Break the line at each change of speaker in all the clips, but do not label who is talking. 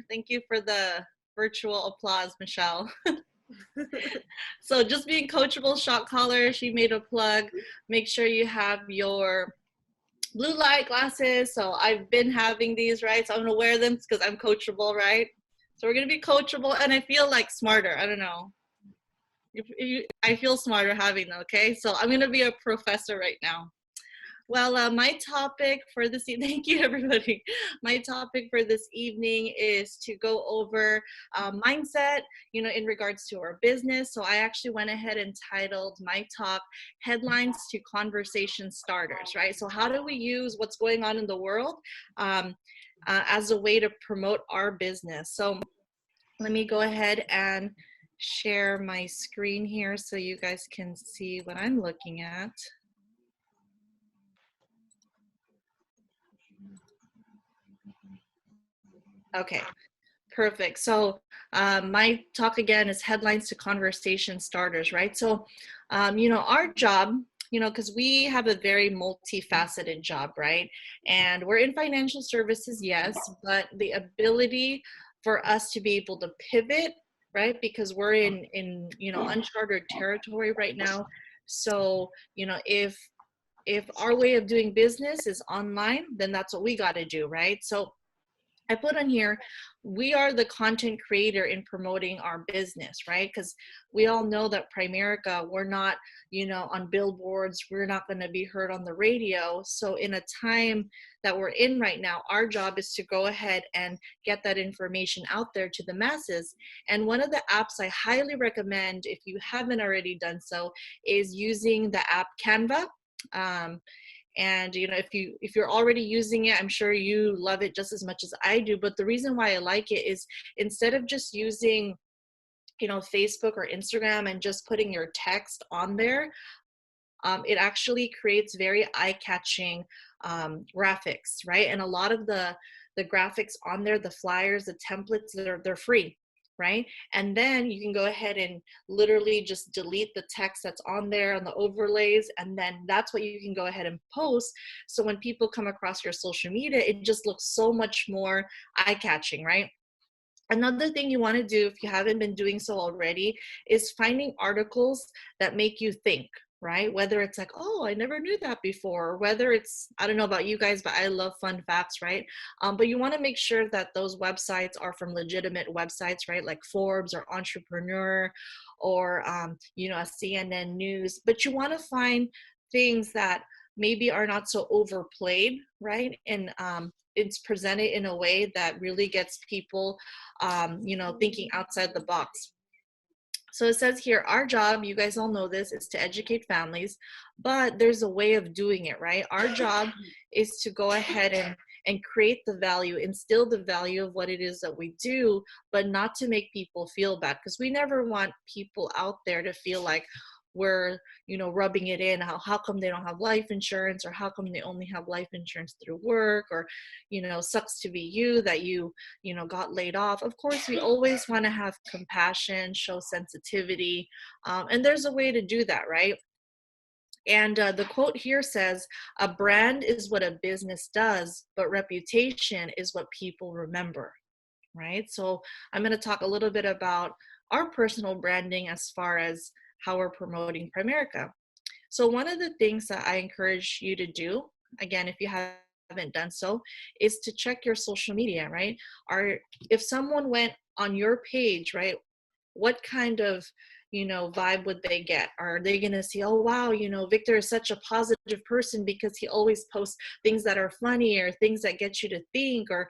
Thank you for the virtual applause, Michelle. So just being coachable, shot caller, she made a plug. Make sure you have your blue light glasses. So I've been having these, right? So I'm gonna wear them because I'm coachable, right? So we're gonna be coachable, and I feel like smarter. I don't know. I feel smarter having them. Okay, so I'm gonna be a professor right now. Well, my topic for this evening, thank you everybody. My topic for this evening is to go over mindset, in regards to our business. So I actually went ahead and titled my talk, Headlines to Conversation Starters, right? So how do we use what's going on in the world as a way to promote our business? So let me go ahead and share my screen here so you guys can see what I'm looking at. Okay, perfect. So my talk again is headlines to conversation starters, right? So, our job, because we have a very multifaceted job, right? And we're in financial services, yes, but the ability for us to be able to pivot, right? Because we're in uncharted territory right now. So, if our way of doing business is online, then that's what we got to do, right? So I put on here, we are the content creator in promoting our business, right? Because we all know that Primerica, we're not, on billboards, we're not going to be heard on the radio. So in a time that we're in right now, our job is to go ahead and get that information out there to the masses. And one of the apps I highly recommend, if you haven't already done so, is using the app Canva. And if you're already using it, I'm sure you love it just as much as I do. But the reason why I like it is, instead of just using Facebook or Instagram and just putting your text on there, it actually creates very eye-catching graphics, right? And a lot of the graphics on there, the flyers, the templates, they're free, right? And then you can go ahead and literally just delete the text that's on there on the overlays, and then that's what you can go ahead and post. So when people come across your social media, it just looks so much more eye-catching, right? Another thing you want to do, if you haven't been doing so already, is finding articles that make you think, right? Whether it's like, oh, I never knew that before, or whether it's, I don't know about you guys, but I love fun facts, right? But you want to make sure that those websites are from legitimate websites, right? Like Forbes or Entrepreneur or, a CNN News. But you want to find things that maybe are not so overplayed, right? And it's presented in a way that really gets people thinking outside the box. So it says here, our job, you guys all know this, is to educate families, but there's a way of doing it, right? Our job is to go ahead and create the value, instill the value of what it is that we do, but not to make people feel bad, because we never want people out there to feel like we're rubbing it in, how come they don't have life insurance, or how come they only have life insurance through work, or sucks to be you that you got laid off. Of course, we always want to have compassion, show sensitivity, and there's a way to do that, right? And the quote here says, a brand is what a business does, but reputation is what people remember, right? So I'm going to talk a little bit about our personal branding as far as how we're promoting Primerica. So one of the things that I encourage you to do, again, if you haven't done so, is to check your social media, right? If someone went on your page, right, what kind of vibe would they get? Are they going to see, oh wow, Victor is such a positive person because he always posts things that are funny, or things that get you to think, or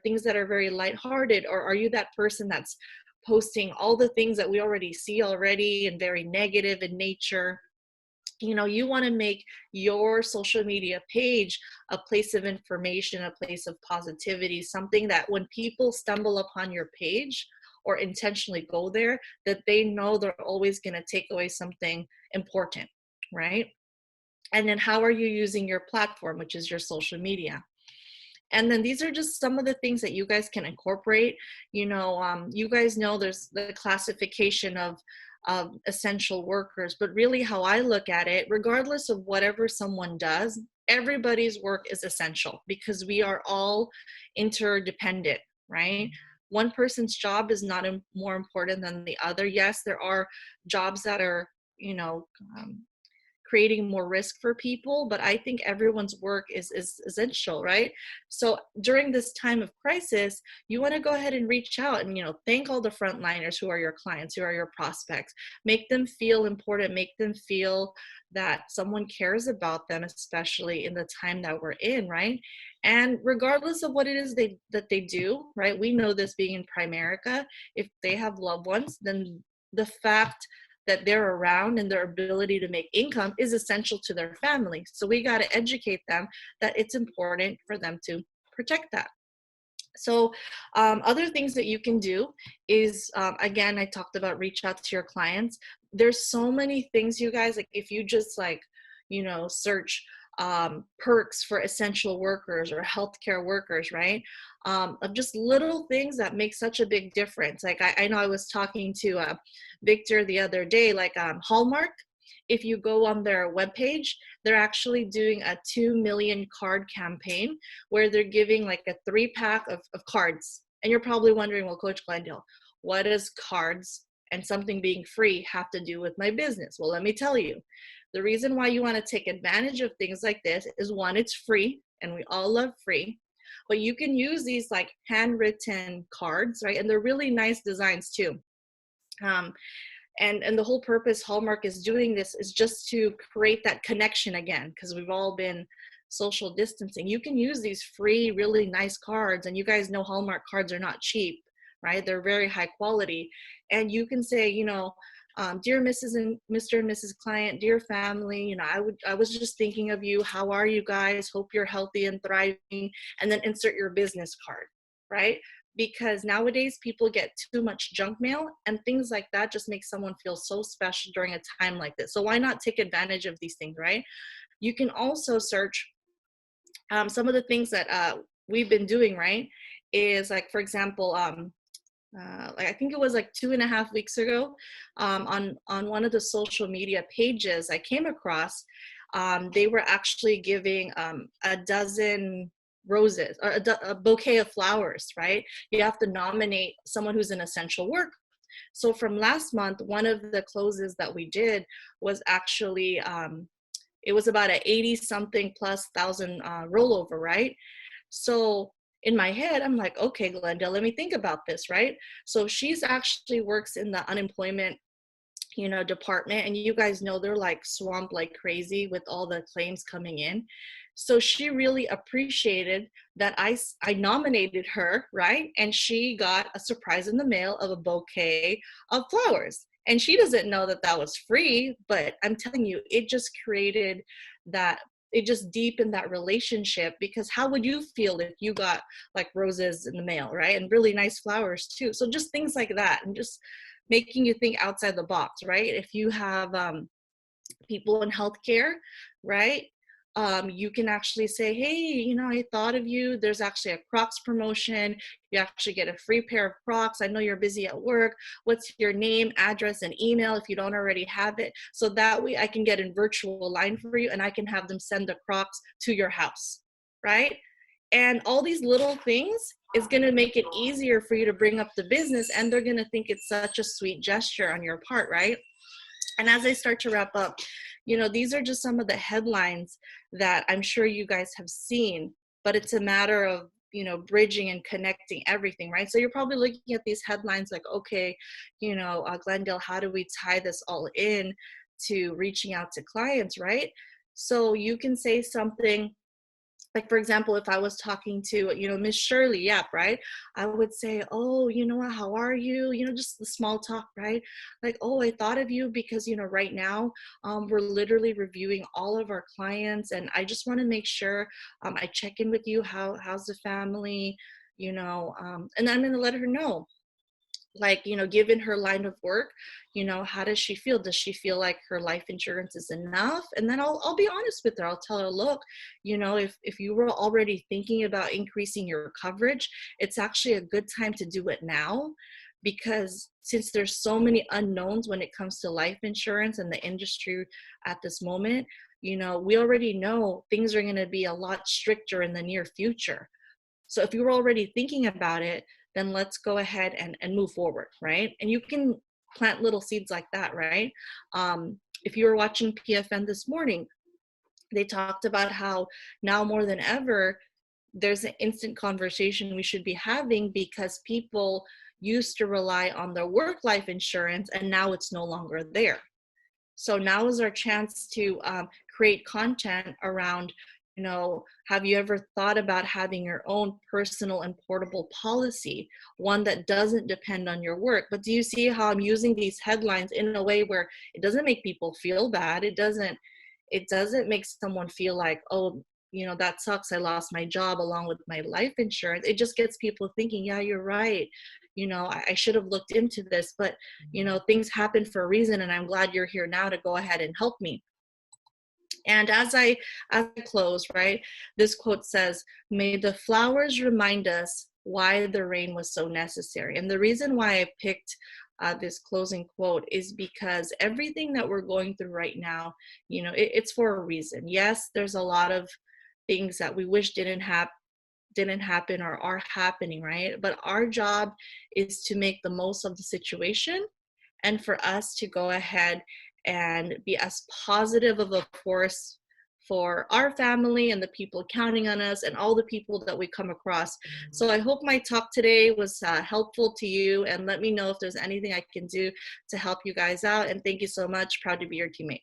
things that are very lighthearted? Or are you that person that's posting all the things that we already see already and very negative in nature? You want to make your social media page a place of information, a place of positivity, something that when people stumble upon your page or intentionally go there, that they know they're always going to take away something important, right? And then how are you using your platform, which is your social media? And then these are just some of the things that you guys can incorporate. You guys know there's the classification of essential workers, but really how I look at it, regardless of whatever someone does, everybody's work is essential because we are all interdependent, right? one person's job is not more important than the other. Yes, there are jobs that are, you know, creating more risk for people, but I think everyone's work is essential, right? So during this time of crisis, you want to go ahead and reach out and, you know, thank all the frontliners who are your clients, who are your prospects. Make them feel important, make them feel that someone cares about them, especially in the time that we're in, right? And regardless of what it is that they do, right? We know this, being in Primerica, if they have loved ones, then the fact that they're around and their ability to make income is essential to their family. So we got to educate them that it's important for them to protect that. So other things that you can do is, again, I talked about reach out to your clients. There's so many things, you guys, like if you just like, you know, search perks for essential workers or healthcare workers, right? Of just little things that make such a big difference. Like I know I was talking to Victor the other day, like Hallmark. If you go on their webpage, they're actually doing a 2 million card campaign where they're giving like a 3-pack of cards. And you're probably wondering, well, Coach Glendale, what does cards and something being free have to do with my business? Well, let me tell you. The reason why you want to take advantage of things like this is, one, it's free, and we all love free. But you can use these like handwritten cards, right? And they're really nice designs too. And the whole purpose Hallmark is doing this is just to create that connection again, because we've all been social distancing. You can use these free, really nice cards, and you guys know Hallmark cards are not cheap, right? They're very high quality. And you can say, you know, dear Mrs. and Mr. and Mrs. Client, dear family, you know, I was just thinking of you. How are you guys? Hope you're healthy and thriving. And then insert your business card, right? Because nowadays people get too much junk mail, and things like that just make someone feel so special during a time like this. So why not take advantage of these things, right? You can also search some of the things that we've been doing, right? Is like, for example, like I think it was like 2.5 weeks ago, on one of the social media pages I came across, they were actually giving a dozen roses, or a bouquet of flowers, right? You have to nominate someone who's an essential worker. So from last month, one of the closes that we did was actually it was about a 80 something plus thousand rollover, right? So in my head, I'm like, okay, Glenda, let me think about this, right? So she's actually works in the unemployment, you know, department, and you guys know they're like swamped like crazy with all the claims coming in. So she really appreciated that I nominated her, right? And she got a surprise in the mail of a bouquet of flowers. And she doesn't know that that was free, but I'm telling you, it just created that, it just deepened that relationship. Because how would you feel if you got like roses in the mail, right? And really nice flowers too. So just things like that, and just making you think outside the box, right? If you have people in healthcare, right? You can actually say, hey, you know, I thought of you. There's actually a Crocs promotion. You actually get a free pair of Crocs. I know you're busy at work. What's your name, address, and email if you don't already have it? So that way I can get a virtual line for you, and I can have them send the Crocs to your house, right? And all these little things is going to make it easier for you to bring up the business, and they're going to think it's such a sweet gesture on your part, right? And as I start to wrap up, you know, these are just some of the headlines that I'm sure you guys have seen, but it's a matter of, you know, bridging and connecting everything, right? So you're probably looking at these headlines like, okay, you know, Glendale, how do we tie this all in to reaching out to clients, right? So you can say something like, for example, if I was talking to, you know, Miss Shirley, yep, right? I would say, oh, you know what, how are you? You know, just the small talk, right? Like, oh, I thought of you because, you know, right now we're literally reviewing all of our clients, and I just want to make sure I check in with you. How's the family? You know, and I'm going to let her know, like, you know, given her line of work, you know, how does she feel? Does she feel like her life insurance is enough? And then I'll be honest with her. I'll tell her, look, you know, if you were already thinking about increasing your coverage, it's actually a good time to do it now, because since there's so many unknowns when it comes to life insurance and the industry at this moment, you know, we already know things are going to be a lot stricter in the near future. So if you were already thinking about it, then let's go ahead and move forward, right? And you can plant little seeds like that, right? If you were watching PFN this morning, they talked about how now more than ever, there's an instant conversation we should be having because people used to rely on their work life insurance and now it's no longer there. So now is our chance to create content around, have you ever thought about having your own personal and portable policy, one that doesn't depend on your work? But do you see how I'm using these headlines in a way where it doesn't make people feel bad? It doesn't make someone feel like, oh, that sucks, I lost my job along with my life insurance. It just gets people thinking, yeah, you're right. I should have looked into this, but things happen for a reason, and I'm glad you're here now to go ahead and help me. And as I close, right, this quote says, may the flowers remind us why the rain was so necessary. And the reason why I picked this closing quote is because everything that we're going through right now, it's for a reason. Yes, there's a lot of things that we wish didn't happen or are happening, right? But our job is to make the most of the situation, and for us to go ahead and be as positive of a force for our family and the people counting on us and all the people that we come across. So I hope my talk today was helpful to you, and let me know if there's anything I can do to help you guys out. And thank you so much. Proud to be your teammate.